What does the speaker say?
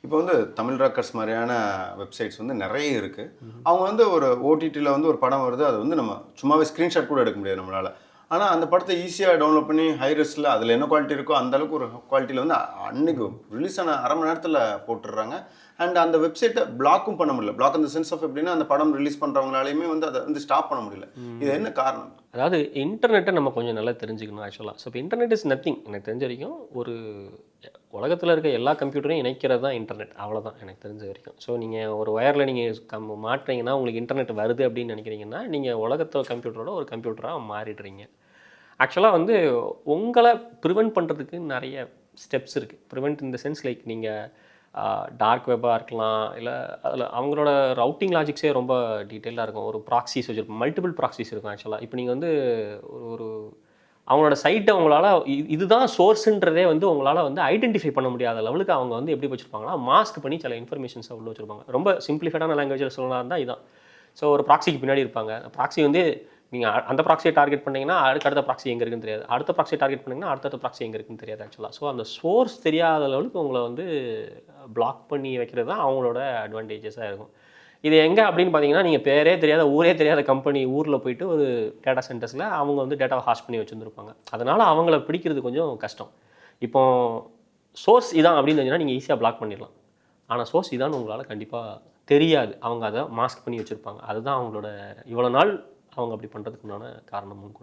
இப்போ வந்து தமிழ் ராக்கர்ஸ் மாதிரியான வெப்சைட்ஸ் வந்து நிறைய இருக்குது. அவங்க வந்து ஒரு ஓடிடியில் வந்து ஒரு படம் வருது, அது வந்து நம்ம சும்மாவே ஸ்க்ரீன்ஷாட் கூட எடுக்க முடியாது நம்மளால். ஆனால் அந்த படத்தை ஈஸியாக டவுன்லோட் பண்ணி ஹை ரெஸ்ட்டில் அதில் என்ன குவாலிட்டி இருக்கோ அந்த அளவுக்கு ஒரு குவாலிட்டியில் வந்து அன்னைக்கு ரிலீஸ் ஆன அரை மணி நேரத்தில் போட்டுடுறாங்க. அண்ட் அந்த வெப்சைட்டை பிளாக்கும் பண்ண முடியல. பிளாக் இந்த சென்ஸ் ஆஃப் எப்படின்னா அந்த படம் ரிலீஸ் பண்ணுறவங்களாலையுமே வந்து அதை வந்து ஸ்டாப் பண்ண முடியல. இது என்ன காரணம்? அதாவது இன்டர்நெட்டை நம்ம கொஞ்சம் நல்லா தெரிஞ்சுக்கணும் ஆக்சுவலாக. ஸோ இப்போ இன்டர்நெட் இஸ் நத்திங். எனக்கு தெரிஞ்ச வரைக்கும் ஒரு உலகத்தில் இருக்க எல்லா கம்ப்யூட்டரையும் இணைக்கிறது தான் இன்டர்நெட். அவ்வளோதான் எனக்கு தெரிஞ்ச வரைக்கும். ஸோ நீங்கள் ஒரு ஒயரில் நீங்கள் மாட்டுறீங்கன்னா உங்களுக்கு இன்டர்நெட் வருது அப்படின்னு நினைக்கிறீங்கன்னா நீங்கள் உலகத்தில் கம்ப்யூட்டரோட ஒரு கம்ப்யூட்டராக மாறிடுறீங்க. ஆக்சுவலாக வந்து உங்களை ப்ரிவென்ட் பண்ணுறதுக்கு நிறைய ஸ்டெப்ஸ் இருக்குது. ப்ரிவென்ட் இந்த சென்ஸ் லைக் நீங்கள் டார்க் வெப்பாக இருக்கலாம், இல்லை அதில் அவங்களோட ரவுட்டிங் லாஜிக்ஸே ரொம்ப டீட்டெயிலாக இருக்கும். ஒரு ப்ராக்ஸிஸ் வச்சுருப்போம், மல்டிபிள் ப்ராக்ஸிஸ் இருக்கும் ஆக்சுவலாக. இப்போ நீங்கள் வந்து ஒரு அவங்களோட சைட்டை உங்களால் இதுதான் சோர்ஸுன்றதே வந்து உங்களால் வந்து ஐடென்டிஃபை பண்ண முடியாத லெவலுக்கு அவங்க வந்து எப்படி வச்சுருப்பாங்கன்னா மாஸ்க் பண்ணி சில இன்ஃபர்மேஷன்ஸை உள்ள வச்சுருப்பாங்க. ரொம்ப சிம்பிளிஃபைடான லாங்குவேஜில் சொல்லலாம் இருந்தால் இதுதான். ஸோ ஒரு ப்ராக்ஸிக்கு பின்னாடி இருப்பாங்க. ப்ராக்ஸி வந்து நீங்கள் அந்த ப்ராக்ஸியை டார்கெட் பண்ணிங்கன்னா அடுத்த ப்ராக்ஸி எங்கே இருக்குன்னு தெரியாது. அடுத்த ப்ராக்ஸியை டார்கெட் பண்ணிங்கன்னா அடுத்த ப்ராக்ஸி எங்கே இருக்குன்னு தெரியாது ஆக்சுவலாக. ஸோ அந்த சோர்ஸ் தெரியாத லெவலுக்கு உங்களை வந்து பிளாக் பண்ணி வைக்கிறது தான் அவங்களோட அட்வான்டேஜஸாக இருக்கும். இது எங்கே அப்படின்னு பார்த்தீங்கன்னா, நீங்கள் பேரே தெரியாத ஊரே தெரியாத கம்பெனி ஊரில் போயிட்டு ஒரு டேட்டா சென்டர்ஸில் அவங்க வந்து டேட்டாவை ஹாஸ்ட் பண்ணி வச்சுருந்துருப்பாங்க. அதனால் அவங்கள பிடிக்கிறது கொஞ்சம் கஷ்டம். இப்போ சோர்ஸ் இதான் அப்படின்னு தெரிஞ்சுன்னா நீங்கள் ஈஸியாக பிளாக் பண்ணிடலாம். ஆனால் சோர்ஸ் இதான்னு உங்களால் கண்டிப்பாக தெரியாது. அவங்க அதை மாஸ்க் பண்ணி வச்சுருப்பாங்க. அதுதான் அவங்களோட இவ்வளோ நாள் அவங்க அப்படி பண்ணுறதுக்கு உண்டான காரணமும் கூட.